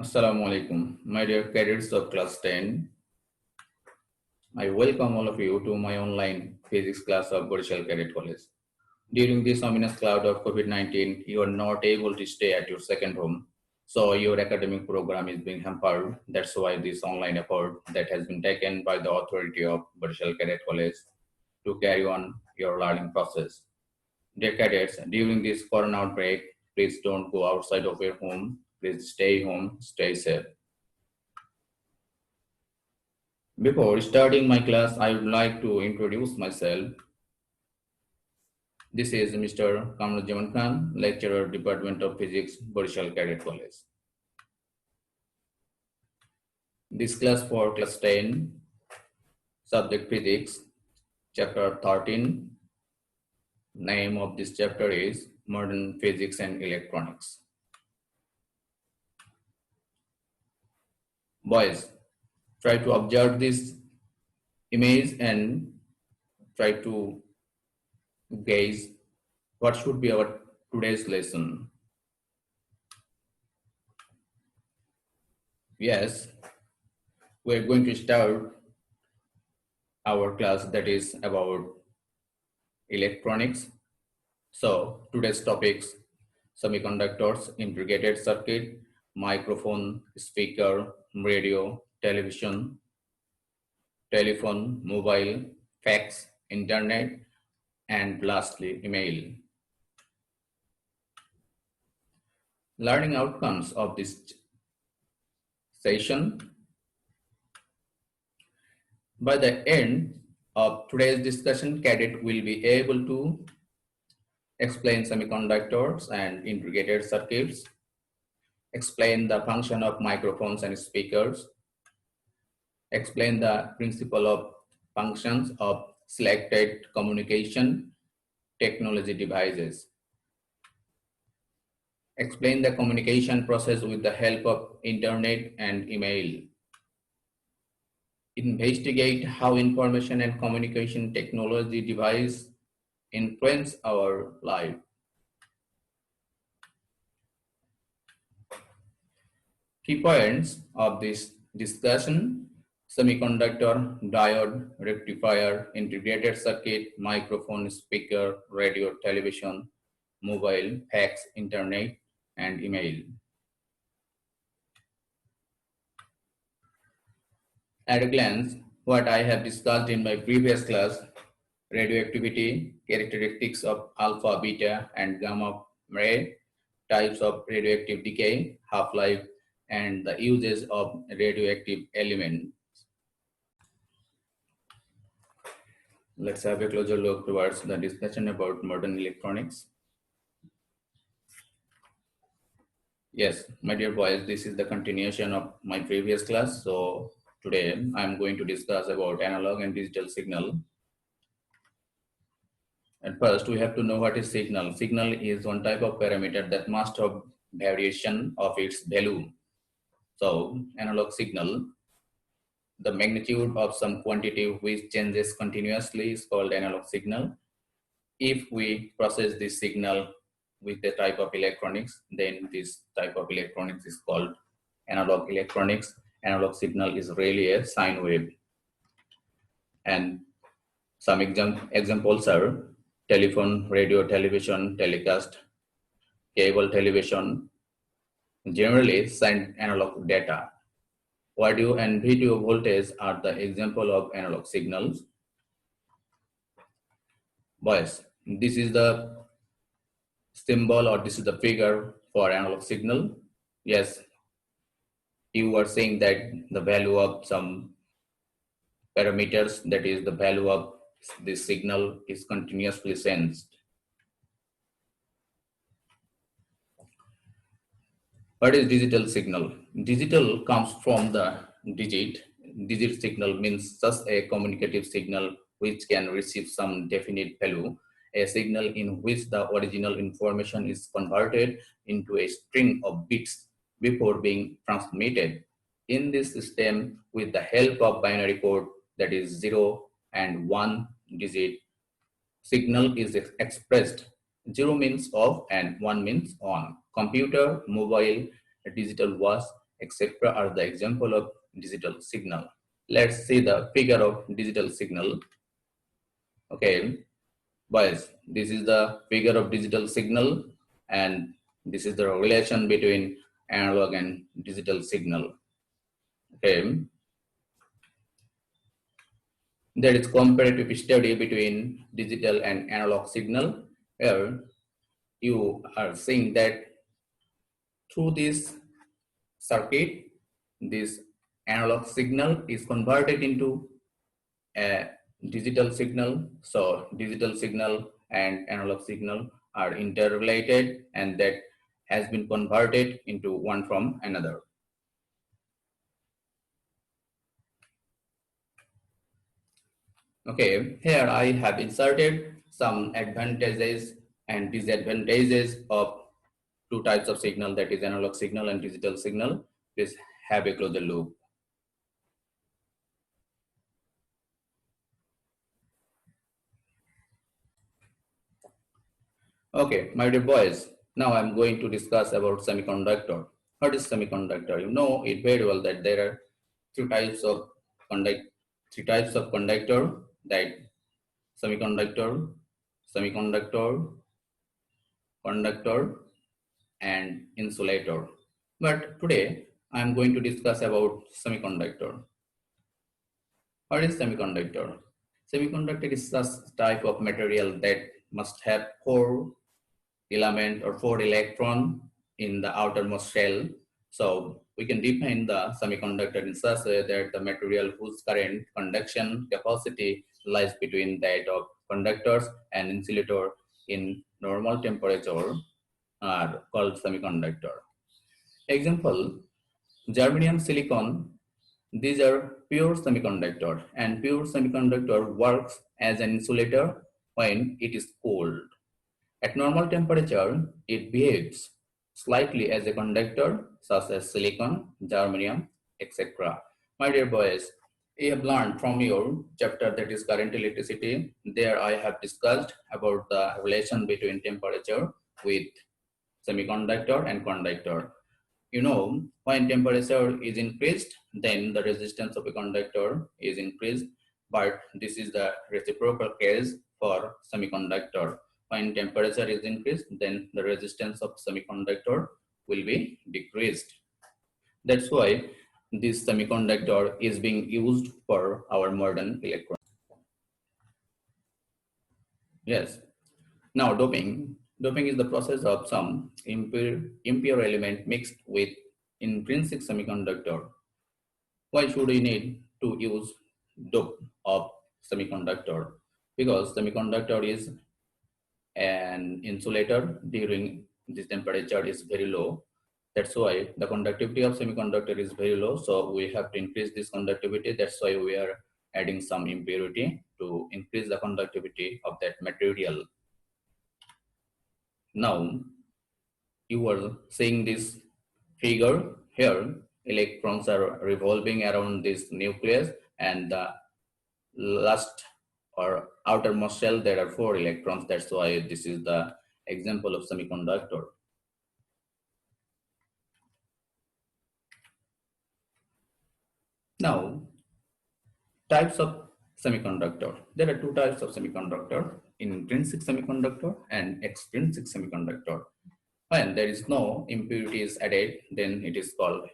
Assalamu alaikum, my dear cadets of class 10. I welcome all of you to my online physics class of Borishal Cadet College. During this ominous cloud of COVID-19, you are not able to stay at your second home, so your academic program is being hampered. That's why this online effort that has been taken by the authority of Borishal Cadet College to carry on your learning process. Dear cadets, during this corona outbreak, please don't go outside of your home. Please stay home, stay safe. Before starting my class, I would like to introduce myself. This is Mr. Kamrujaman Khan, lecturer, Department of Physics, Borishal Cadet College. This class for class 10, subject physics, chapter 13. Name of this chapter is Modern Physics and Electronics. Boys, try to observe this image and try to gauge what should be our today's lesson. Yes, we're going to start our class that is about electronics. So today's topics: semiconductors, integrated circuit, microphone, speaker, radio, television, telephone, mobile, fax, internet, and lastly, email. Learning outcomes of this session. By the end of today's discussion, cadet will be able to explain semiconductors and integrated circuits, explain the function of microphones and speakers, explain the principle of functions of selected communication technology devices, explain the communication process with the help of internet and email, investigate how information and communication technology device influence our life. Key points of this discussion: semiconductor, diode, rectifier, integrated circuit, microphone, speaker, radio, television, mobile, fax, internet, and email. At a glance, what I have discussed in my previous class: radioactivity, characteristics of alpha, beta, and gamma ray, types of radioactive decay, half-life, and the uses of radioactive elements. Let's have a closer look towards the discussion about modern electronics. Yes, my dear boys, this is the continuation of my previous class. So today I'm going to discuss about analog and digital signal. And first we have to know what is signal. Signal is one type of parameter that must have variation of its value. So analog signal, the magnitude of some quantity which changes continuously is called analog signal. If we process this signal with the type of electronics, then this type of electronics is called analog electronics. Analog signal is really a sine wave. And some examples are telephone, radio, television, telecast, cable television, generally send analog data. Audio and video voltage are the example of analog signals. Boys, this is the symbol or this is the figure for analog signal. Yes, you are saying that the value of some parameters, that is the value of this signal, is continuously sensed. What is digital signal? Digital comes from the digit. Digit signal means just a communicative signal which can receive some definite value, a signal in which the original information is converted into a string of bits before being transmitted. In this system, with the help of binary code, that is 0 and 1 digit, signal is expressed. 0 means off and 1 means on. Computer, mobile, digital watch, etc. are the example of digital signal. Let's see the figure of digital signal. Okay, boys, this is the figure of digital signal, and this is the relation between analog and digital signal. Okay, there is comparative study between digital and analog signal. Here you are seeing that through this circuit, this analog signal is converted into a digital signal. So digital signal and analog signal are interrelated, and that has been converted into one from another. Okay, here I have inserted some advantages and disadvantages of two types of signal, that is analog signal and digital signal. Please have a closer look. Okay, my dear boys, now I'm going to discuss about semiconductor. What is semiconductor? You know it very well that there are three types of conductor, that semiconductor, conductor, and insulator. But today I'm going to discuss about semiconductor. What is semiconductor? Semiconductor is such type of material that must have four element or four electron in the outermost shell. So we can define the semiconductor in such a way that the material whose current conduction capacity lies between that of conductors and insulator in normal temperature are called semiconductor. Example, germanium, silicon, these are pure semiconductor, and pure semiconductor works as an insulator when it is cold. At normal temperature, it behaves slightly as a conductor, such as silicon, germanium, etc. My dear boys, you have learned from your chapter, that is current electricity. There I have discussed about the relation between temperature with semiconductor and conductor. You know, when temperature is increased, then the resistance of a conductor is increased, but this is the reciprocal case for semiconductor. When temperature is increased, then the resistance of semiconductor will be decreased. That's why this semiconductor is being used for our modern electronics. Yes. Now doping. Doping is the process of some impure element mixed with intrinsic semiconductor. Why should we need to use dope of semiconductor? Because semiconductor is an insulator during this temperature is very low. That's why the conductivity of semiconductor is very low. So we have to increase this conductivity. That's why we are adding some impurity to increase the conductivity of that material. Now you are seeing this figure here. Electrons are revolving around this nucleus, and the last or outermost shell there are four electrons. That's why this is the example of semiconductor. Now, types of semiconductor. There are two types of semiconductor: intrinsic semiconductor and extrinsic semiconductor. When there is no impurities added, then it is called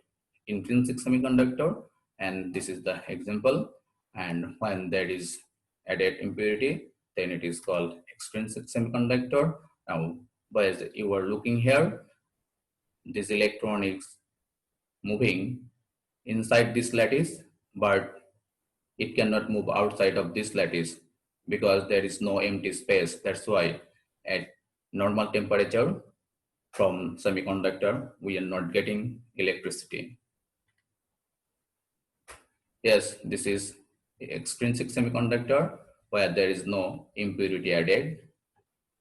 intrinsic semiconductor, and this is the example. And when there is added impurity, then it is called extrinsic semiconductor. Now, as you are looking here, this electron is moving inside this lattice, but it cannot move outside of this lattice because there is no empty space. That's why at normal temperature from semiconductor, we are not getting electricity. Yes, this is extrinsic semiconductor where there is no impurity added.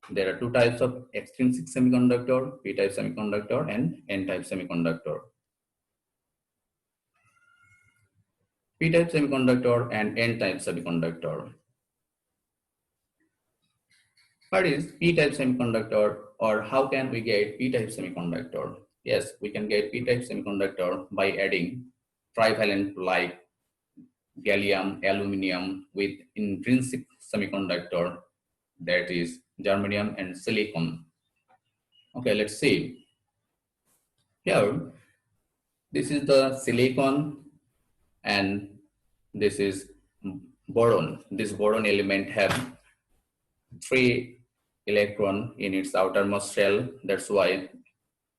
There are two types of extrinsic semiconductor, P-type semiconductor and N-type semiconductor. P-type semiconductor and N-type semiconductor. What is P-type semiconductor, or how can we get P-type semiconductor? Yes, we can get P-type semiconductor by adding trivalent like gallium, aluminum with intrinsic semiconductor, that is germanium and silicon. Okay, let's see. Here, this is the silicon and this is boron. This boron element have 3 electron in its outermost shell. That's why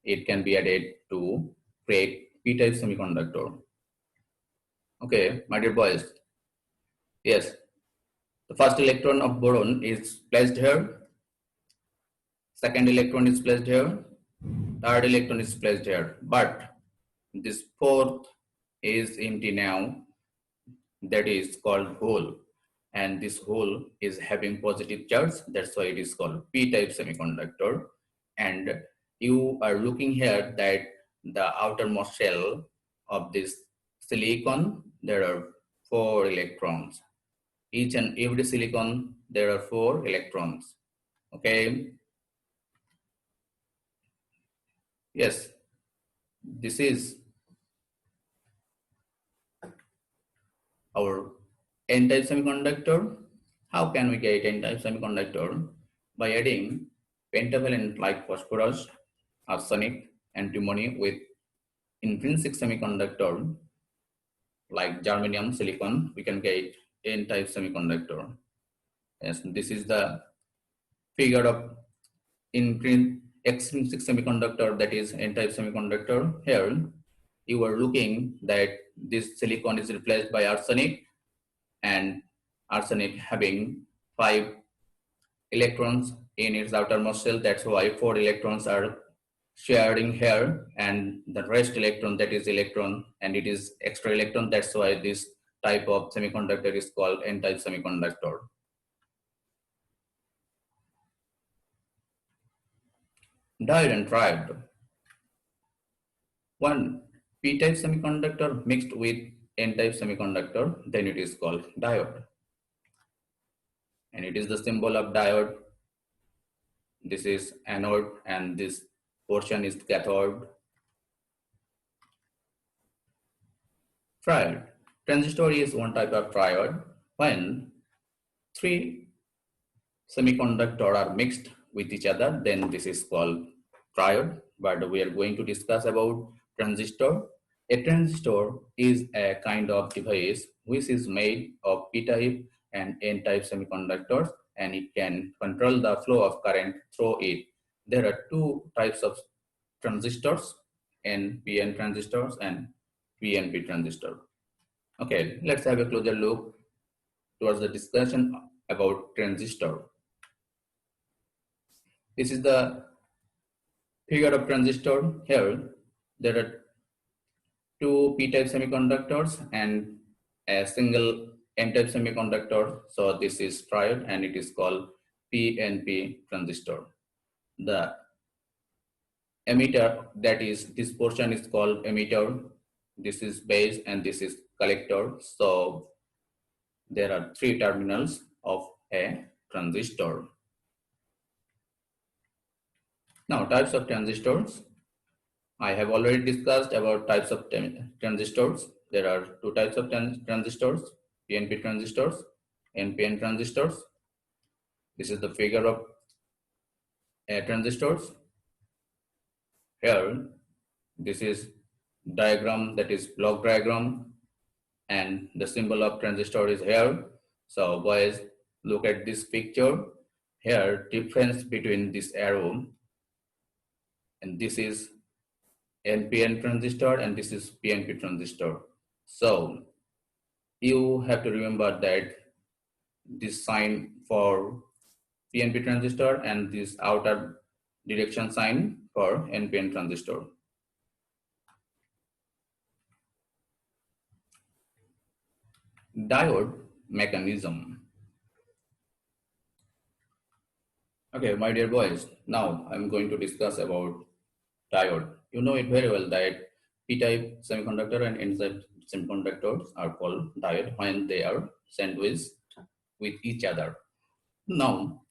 it can be added to create P-type semiconductor. Okay, my dear boys. Yes, the first electron of boron is placed here. Second electron is placed here. Third electron is placed here. But this fourth is empty now. That is called hole. And this hole is having positive charge. That's why it is called P-type semiconductor. And you are looking here that the outermost shell of this silicon, there are 4 electrons. Each and every silicon, there are 4 electrons. Okay. Yes, this is our N-type semiconductor. How can we get N-type semiconductor? By adding pentavalent like phosphorus, arsenic, antimony with intrinsic semiconductor like germanium, silicon, we can get N-type semiconductor. Yes, this is the figure of extrinsic semiconductor, that is N-type semiconductor. Here, you are looking that this silicon is replaced by arsenic, and arsenic having 5 electrons in its outermost shell. That's why 4 electrons are sharing here, and the rest electron, that is electron, and it is extra electron. That's why this type of semiconductor is called N-type semiconductor. Diode and triode. One P-type semiconductor mixed with N-type semiconductor, then it is called diode. And it is the symbol of diode. This is anode and this portion is cathode. Triode. Transistor is one type of triode. When 3 semiconductor are mixed with each other, then this is called triode. But we are going to discuss about transistor. A transistor is a kind of device which is made of P-type and N-type semiconductors, and it can control the flow of current through it. There are 2 types of transistors, NPN transistors and PNP transistor. Okay, let's have a closer look towards the discussion about transistor. This is the figure of transistor. Here, there are 2 P-type semiconductors and a single N-type semiconductor. So this is triode and it is called PNP transistor. The emitter, that is, this portion is called emitter. This is base and this is collector. So there are 3 terminals of a transistor. Now, types of transistors. I have already discussed about types of transistors. There are 2 types of transistors, PNP transistors, NPN transistors. This is the figure of transistors. Here, this is diagram, that is block diagram, and the symbol of transistor is here. So boys, look at this picture. Here, difference between this arrow, and this is NPN transistor and this is PNP transistor. So you have to remember that this sign for PNP transistor and this outer direction sign for NPN transistor. Diode mechanism. Okay, my dear boys, now I'm going to discuss about diode. You know it very well that P-type semiconductor and N-type semiconductors are called diode when they are sandwiched with each other. Now,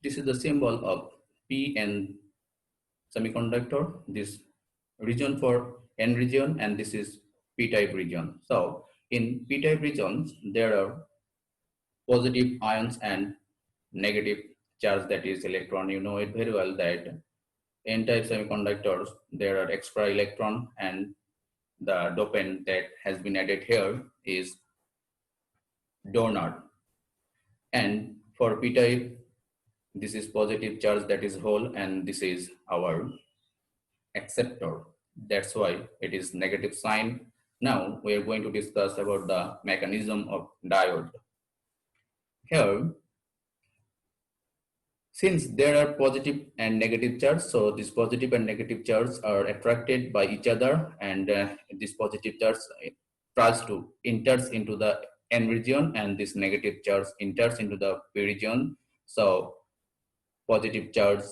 this is the symbol of PN semiconductor. This region for N region, and this is P-type region. So in P-type regions, there are positive ions and negative charge, that is electron. You know it very well that N-type semiconductors, there are extra electron, and the dopant that has been added here is donor. And for P-type, this is positive charge, that is hole, and this is our acceptor. That's why it is negative sign. Now we are going to discuss about the mechanism of diode. Here, since there are positive and negative charge, so this positive and negative charge are attracted by each other, and this positive charge tries to enters into the N region, and this negative charge enters into the P region. So positive charge,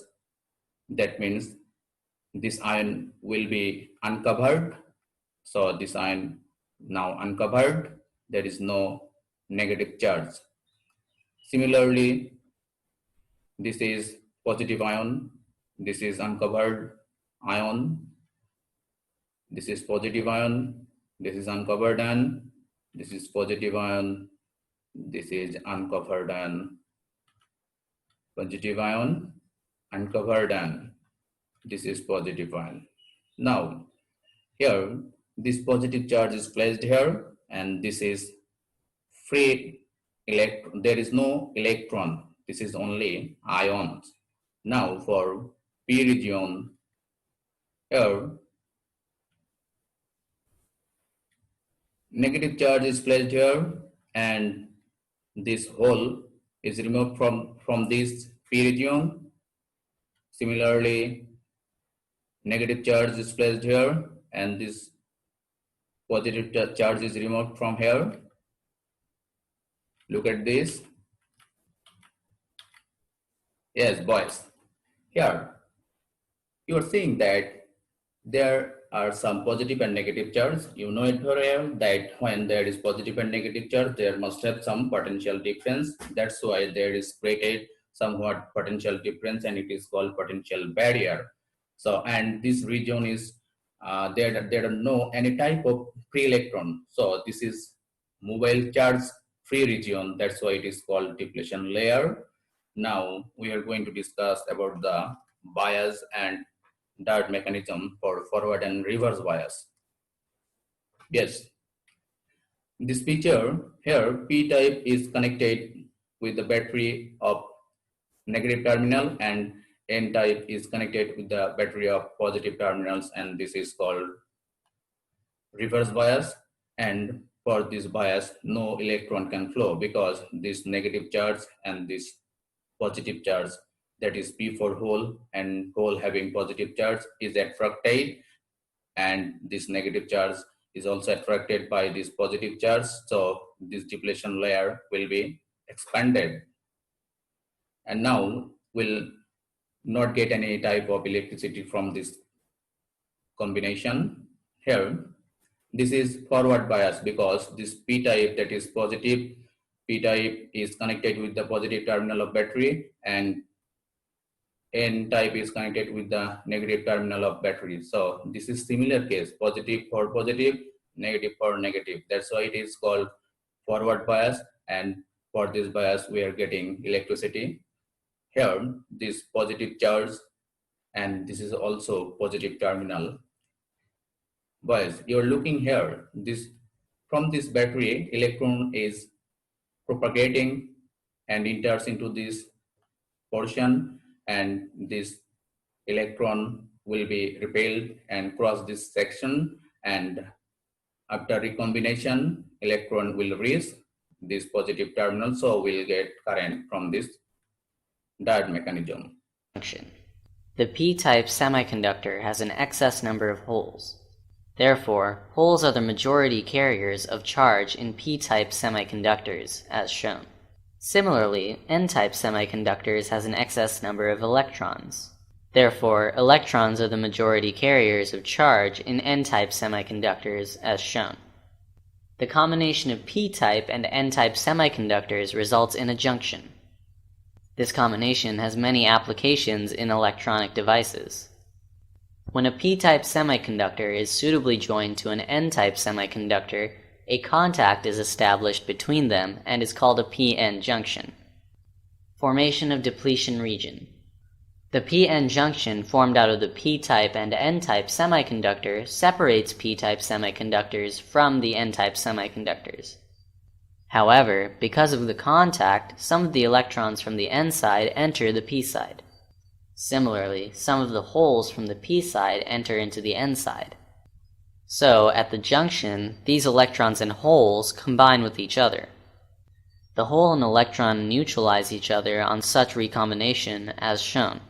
that means this ion will be uncovered. So this ion now uncovered, there is no negative charge. Similarly, this is positive ion, this is uncovered ion, this is positive ion, this is uncovered ion, this is positive ion, this is uncovered ion, positive ion, uncovered ion, this is positive ion. Now here this positive charge is placed here, and this is free electron. There is no electron, this is only ions. Now for P region, here negative charge is placed here, and this hole is removed from this P region. Similarly, negative charge is placed here, and this positive charge is removed from here. Look at this. Yes, boys. Here, you are seeing that there are some positive and negative charge. You know it very well that when there is positive and negative charge, there must have some potential difference. That's why there is created somewhat potential difference, and it is called potential barrier. So, and this region is there are no any type of free electron. So this is mobile charge free region. That's why it is called depletion layer. Now we are going to discuss about the bias and diode mechanism for forward and reverse bias. Yes, this picture here, P-type is connected with the battery of negative terminal, and N-type is connected with the battery of positive terminals, and this is called reverse bias. And for this bias, no electron can flow because this negative charge and this positive charge, that is P for hole, and hole having positive charge is attracted, and this negative charge is also attracted by this positive charge. So this depletion layer will be expanded, and now will not get any type of electricity from this combination. Here, this is forward bias because this P-type, that is positive P-type, is connected with the positive terminal of battery, and N-type is connected with the negative terminal of battery. So this is similar case, positive for positive, negative for negative. That's why it is called forward bias, and for this bias we are getting electricity. Here, this positive charge, and this is also positive terminal. Boys, you're looking here, this from this battery, electron is propagating and enters into this portion, and this electron will be repelled and cross this section, and after recombination, electron will reach this positive terminal, so we'll get current from this diode mechanism. The P-type semiconductor has an excess number of holes. Therefore, holes are the majority carriers of charge in P-type semiconductors, as shown. Similarly, N-type semiconductors has an excess number of electrons. Therefore, electrons are the majority carriers of charge in N-type semiconductors, as shown. The combination of P-type and N-type semiconductors results in a junction. This combination has many applications in electronic devices. When a p-type semiconductor is suitably joined to an n-type semiconductor, a contact is established between them and is called a p-n junction. Formation of depletion region. The p-n junction formed out of the p-type and n-type semiconductor separates p-type semiconductors from the n-type semiconductors. However, because of the contact, some of the electrons from the n side enter the p side. Similarly, some of the holes from the p side enter into the n side. So, at the junction, these electrons and holes combine with each other. The hole and electron neutralize each other on such recombination as shown.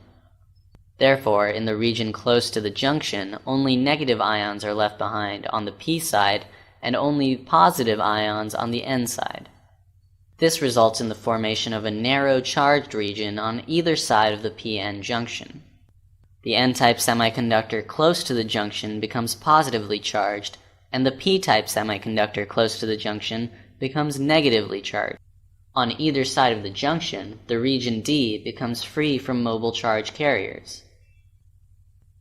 Therefore, in the region close to the junction, only negative ions are left behind on the p side and only positive ions on the n side. This results in the formation of a narrow charged region on either side of the p-n junction. The n-type semiconductor close to the junction becomes positively charged, and the p-type semiconductor close to the junction becomes negatively charged. On either side of the junction, the region D becomes free from mobile charge carriers.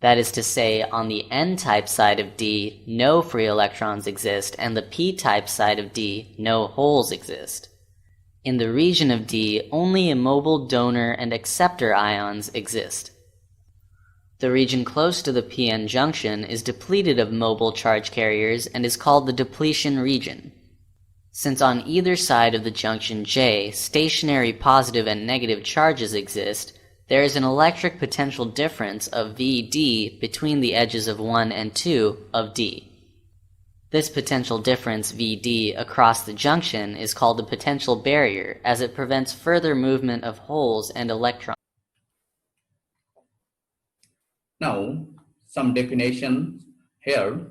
That is to say, on the n-type side of D, no free electrons exist, and the p-type side of D, no holes exist. In the region of D, only immobile donor and acceptor ions exist. The region close to the p-n junction is depleted of mobile charge carriers and is called the depletion region. Since on either side of the junction J, stationary positive and negative charges exist, there is an electric potential difference of Vd between the edges of 1 and 2 of D. This potential difference Vd across the junction is called the potential barrier, as it prevents further movement of holes and electrons. Now, some definition here.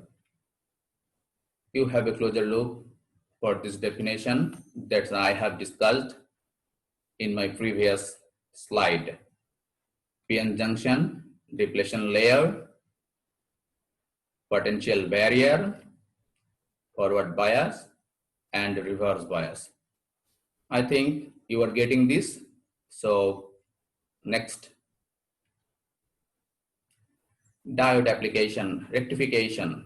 You have a closer look for this definition that I have discussed in my previous slide. P-n junction, depletion layer, potential barrier, forward bias, and reverse bias. I think you are getting this. So next, diode application, rectification.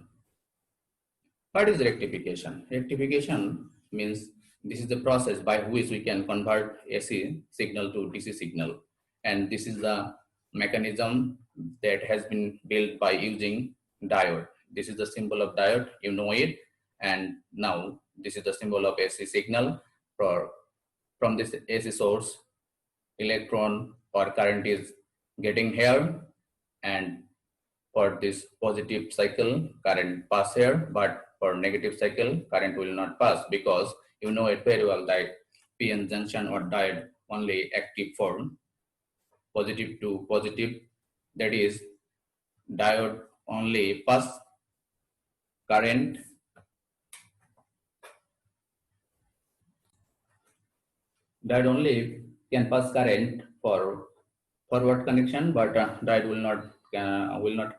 What is rectification? Rectification means this is the process by which we can convert AC signal to DC signal. And this is the mechanism that has been built by using diode. This is the symbol of diode, you know it. And now this is the symbol of AC signal. From this AC source, electron or current is getting here, and for this positive cycle, current pass here, but for negative cycle, current will not pass, because you know it very well that p-n junction or diode only active for positive to positive. That is, diode only pass current can pass current for forward connection, but diode will not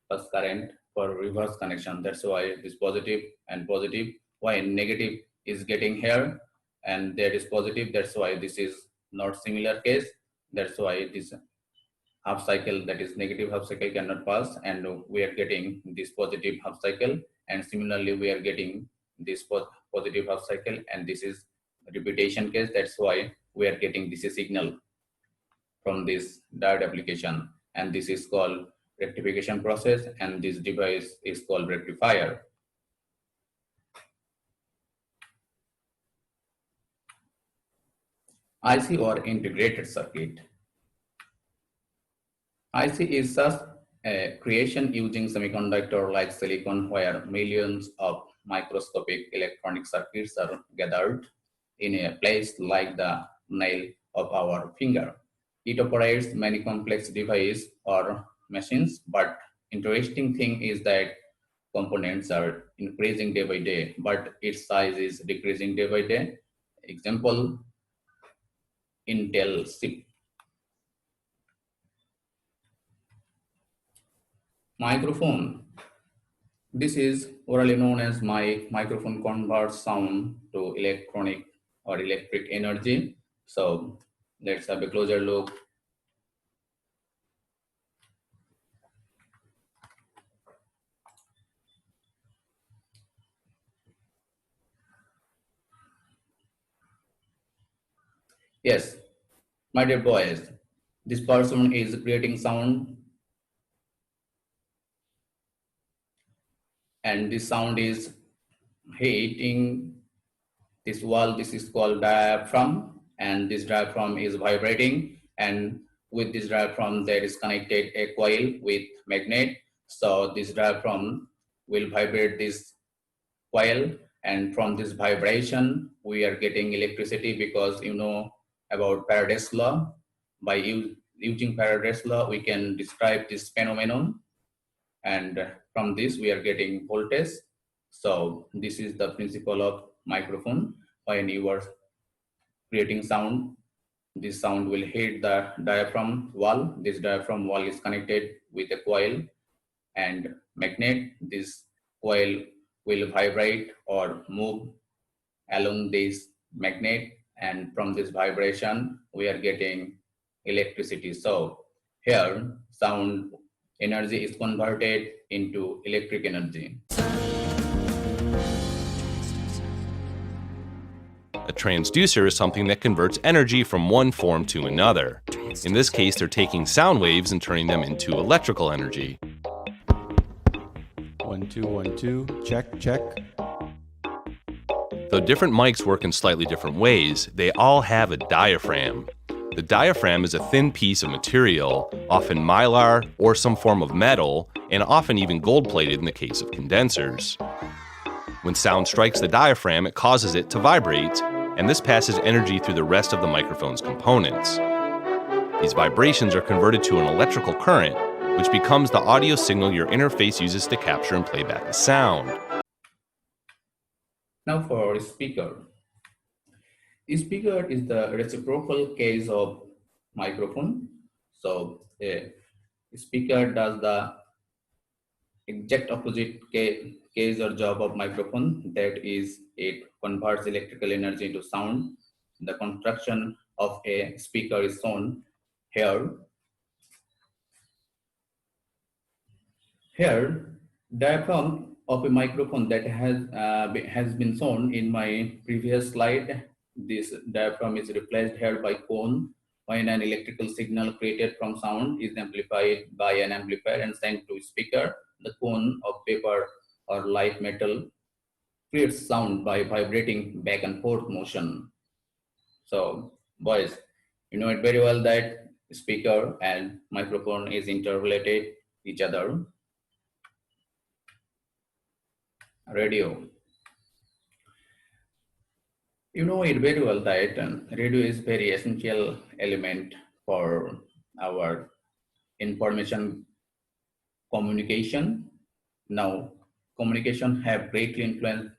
pass current for reverse connection. That's why this positive and positive. Why negative is getting here and there is positive. That's why this is not similar case. That's why this half cycle, that is negative half cycle, cannot pass, and we are getting this positive half cycle, and similarly we are getting this positive half cycle, and this is repetition case. That's why we are getting this signal from this diode application, and this is called rectification process, and this device is called rectifier. IC or integrated circuit. IC is such a creation using semiconductor like silicon, where millions of microscopic electronic circuits are gathered in a place like the nail of our finger. It operates many complex devices or machines, but interesting thing is that components are increasing day by day, but its size is decreasing day by day. Example, Intel chip. Microphone. This is orally known as microphone converts sound to electronic or electric energy. So let's have a closer look. Yes, my dear boys, this person is creating sound, and this sound is hitting this wall. This is called diaphragm, and this diaphragm is vibrating, and with this diaphragm there is connected a coil with magnet. So this diaphragm will vibrate this coil, and from this vibration we are getting electricity, because you know about Faraday's law. By using Faraday's law we can describe this phenomenon, and from this we are getting voltage. So this is the principle of microphone. When you are creating sound, this sound will hit the diaphragm wall. This diaphragm wall is connected with a coil and magnet. This coil will vibrate or move along this magnet, and from this vibration we are getting electricity. So here sound energy is converted into electric energy. A transducer is something that converts energy from one form to another. In this case, they're taking sound waves and turning them into electrical energy. 1 2 1 2, check, check. Though different mics work in slightly different ways, they all have a diaphragm. The diaphragm is a thin piece of material, often mylar or some form of metal, and often even gold-plated in the case of condensers. When sound strikes the diaphragm, it causes it to vibrate, and this passes energy through the rest of the microphone's components. These vibrations are converted to an electrical current, which becomes the audio signal your interface uses to capture and play back the sound. Now for speaker. A speaker is the reciprocal case of microphone. So a speaker does the exact opposite case or job of microphone, that is, it converts electrical energy into sound. The construction of a speaker is shown here. Here, diaphragm of a microphone that has been shown in my previous slide. This diaphragm is replaced here by cone. When an electrical signal created from sound is amplified by an amplifier and sent to a speaker, the cone of paper or light metal creates sound by vibrating back and forth motion. So, boys, you know it very well that speaker and microphone is interrelated each other. Radio. You know it very well that radio is very essential element for our information communication. Now, communication have greatly influenced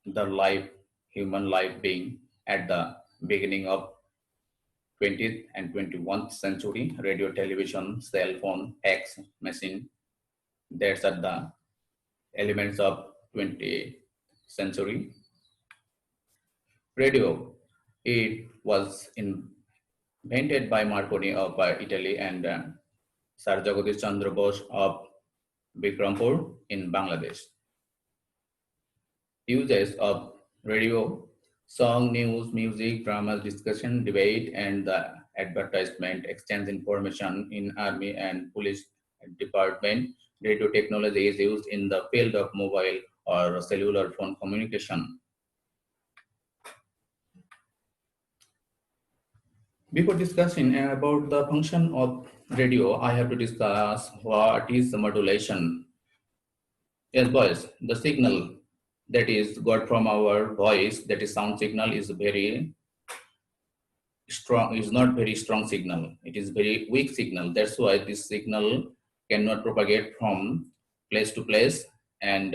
the human life being at the beginning of 20th and 21st century. Radio, television, cell phone, fax machine, that's at the elements of 20th century. Radio, it was invented by Marconi of Italy and Sir Jagadish Chandra Bose of Bikrampur in Bangladesh. Uses of radio: song, news, music, dramas, discussion, debate, and the advertisement, exchange information in army and police department. Radio technology is used in the field of mobile or cellular phone communication. Before discussing about the function of radio, I have to discuss what is the modulation. Yes, boys, the signal that is got from our voice, that is sound signal, is very strong, is not very strong signal. It is very weak signal. That's why this signal cannot propagate from place to place, and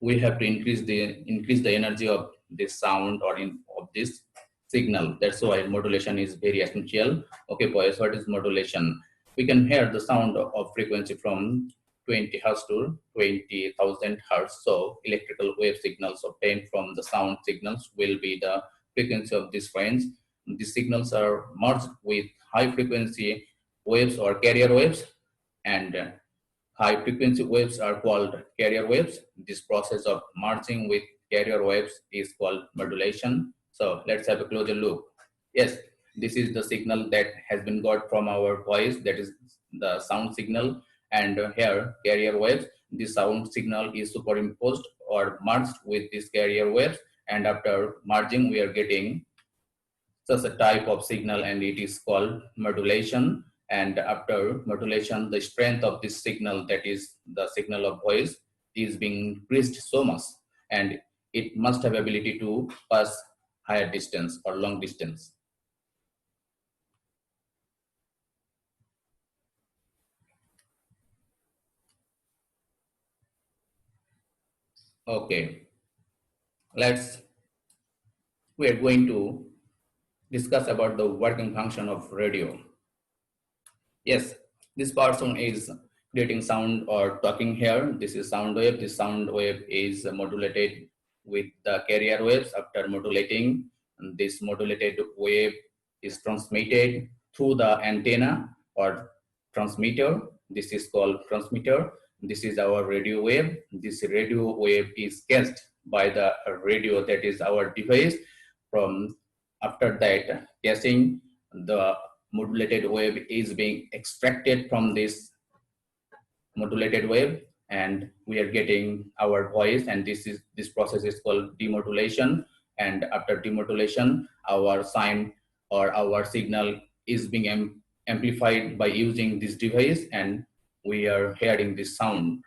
we have to increase the energy of this sound or of this signal. That's why modulation is very essential. Okay, boys, what is modulation? We can hear the sound of frequency from 20 Hz to 20,000 Hz. So electrical wave signals obtained from the sound signals will be the frequency of this range. These signals are merged with high frequency waves or carrier waves, and high frequency waves are called carrier waves. This process of merging with carrier waves is called modulation. So let's have a closer look. Yes, this is the signal that has been got from our voice, that is the sound signal, and here carrier waves. This sound signal is superimposed or merged with these carrier waves, and after merging we are getting such a type of signal, and it is called modulation. And after modulation, the strength of this signal, that is the signal of voice, is being increased so much, and it must have ability to pass higher distance or long distance. Okay, we are going to discuss about the working function of radio. Yes, this person is creating sound or talking here. This is sound wave. This sound wave is modulated with the carrier waves. After modulating, this modulated wave is transmitted through the antenna or transmitter. This is called transmitter. This is our radio wave. This radio wave is cast by the radio, that is our device. From after that casting, the modulated wave is being extracted from this modulated wave, and we are getting our voice, and this process is called demodulation. And after demodulation, our sign or our signal is being amplified by using this device, and we are hearing this sound.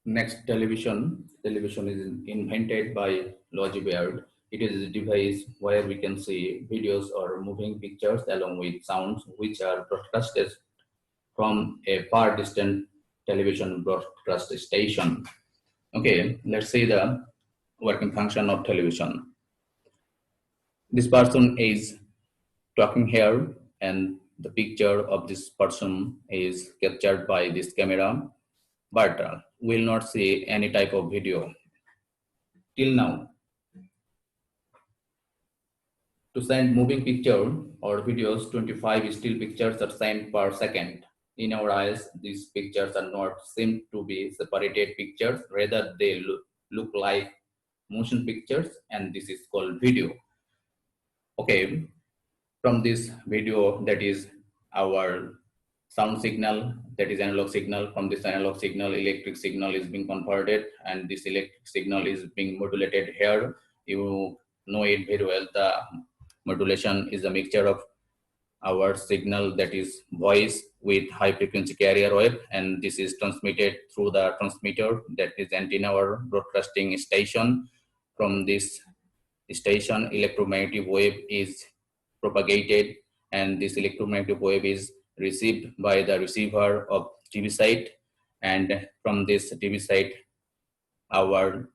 Next, television. Television is invented by Logie Baird. It is a device where we can see videos or moving pictures along with sounds, which are broadcasted from a far distant television broadcast station. Okay, let's see the working function of television. This person is talking here, and the picture of this person is captured by this camera, but we'll not see any type of video till now. To send moving picture or videos, 25 still pictures are sent per second. In our eyes, these pictures are not seem to be separated pictures, rather they look like motion pictures, and this is called video. Okay, from this video, that is our sound signal, that is analog signal. From this analog signal, electric signal is being converted, and this electric signal is being modulated here. You know it very well. The modulation is a mixture of our signal, that is voice, with high frequency carrier wave, and this is transmitted through the transmitter, that is antenna or broadcasting station. From this station, electromagnetic wave is propagated, and this electromagnetic wave is received by the receiver of TV site, and from this TV site, our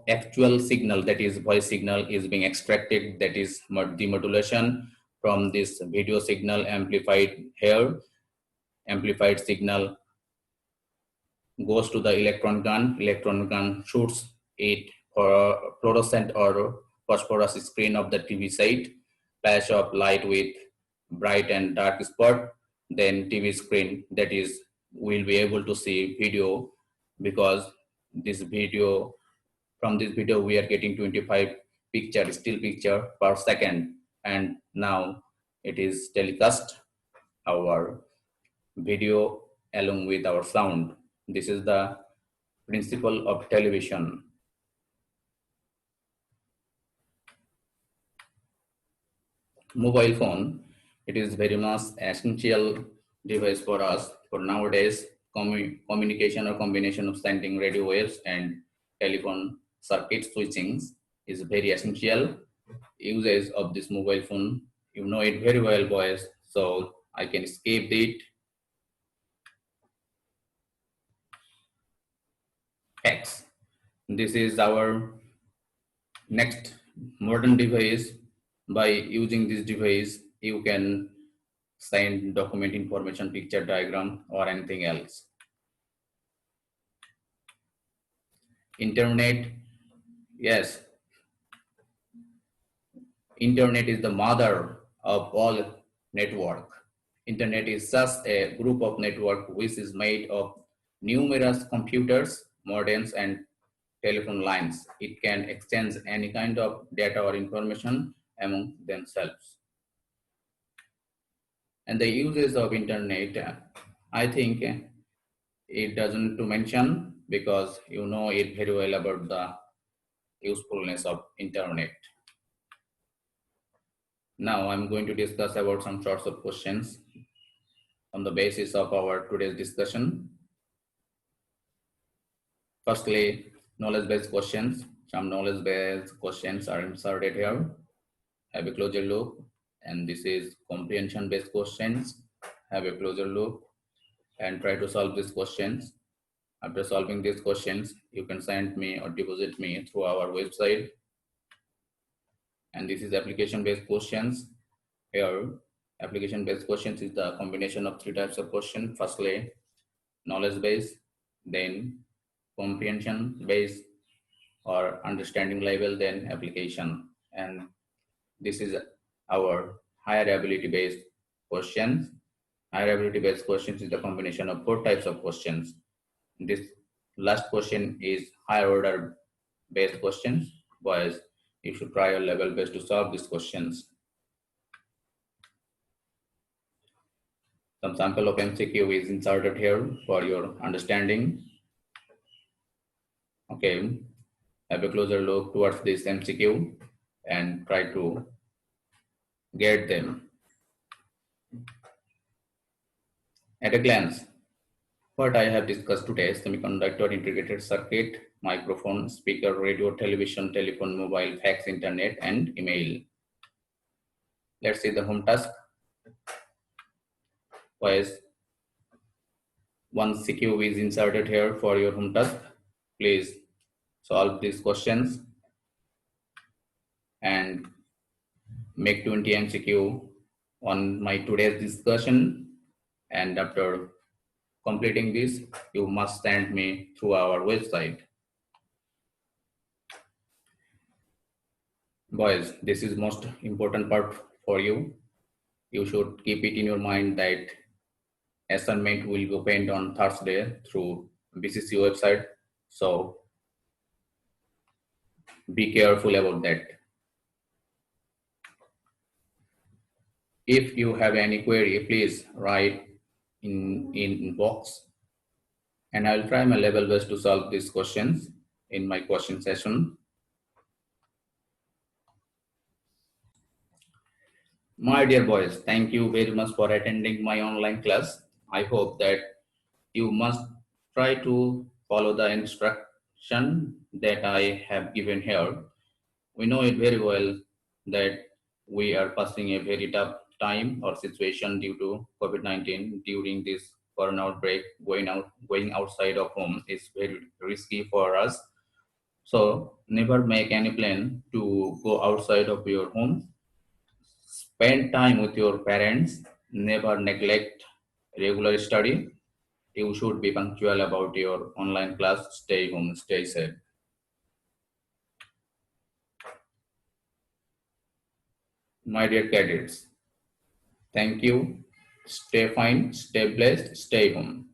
actual signal, that is voice signal, is being extracted, that is demodulation. From this video signal amplified here, amplified signal goes to the electron gun shoots it for fluorescent or phosphorus screen of the TV site, flash of light with bright and dark spot, then TV screen, that is we'll be able to see video, because this video, from this video we are getting 25 still picture per second, and now it is telecast our video along with our sound. This is the principle of television. Mobile phone, it is very much essential device for us for nowadays. Communication or combination of sending radio waves and telephone circuit switching is very essential. Usage of this mobile phone, you know it very well, boys, so I can skip it. X. This is our next modern device. By using this device, you can send document information, picture, diagram, or anything else. Internet, yes. Internet is the mother of all network. Internet is just a group of network which is made of numerous computers, modems, and telephone lines. It can exchange any kind of data or information among themselves. And the uses of internet, I think it doesn't to mention, because you know it very well about the usefulness of internet. Now I'm going to discuss about some sorts of questions on the basis of our today's discussion. Firstly, knowledge-based questions. Some knowledge-based questions are inserted here. Have a closer look. And this is comprehension-based questions. Have a closer look and try to solve these questions. After solving these questions, you can send me or deposit me through our website. And this is application-based questions. Here, application-based questions is the combination of three types of questions. Firstly, knowledge-based, then comprehension-based or understanding level, then application. And this is our higher ability-based questions. Higher ability-based questions is the combination of four types of questions. This last question is higher order based questions, boys. You should try your level best to solve these questions. Some sample of MCQ is inserted here for your understanding. Okay, have a closer look towards this MCQ and try to get them. At a glance, what I have discussed today: semiconductor, integrated circuit, microphone, speaker, radio, television, telephone, mobile, fax, internet, and email. Let's see the home task. Boys, one CQ is inserted here for your home task. Please solve these questions and make 20 MCQ on my today's discussion. And after completing this, you must send me through our website. Boys, this is most important part for you. You should keep it in your mind that assignment will be opened on Thursday through BCC website. So be careful about that. If you have any query, please write in box, and I'll try my level best to solve these questions in my question session. My dear boys, thank you very much for attending my online class. I hope that you must try to follow the instruction that I have given here. We know it very well that we are passing a very tough time or situation due to COVID-19. During this corona outbreak, going outside of home is very risky for us. So never make any plan to go outside of your home. Spend time with your parents. Never neglect regular study. You should be punctual about your online class. Stay home, stay safe. My dear cadets, thank you. Stay fine, stay blessed, stay home.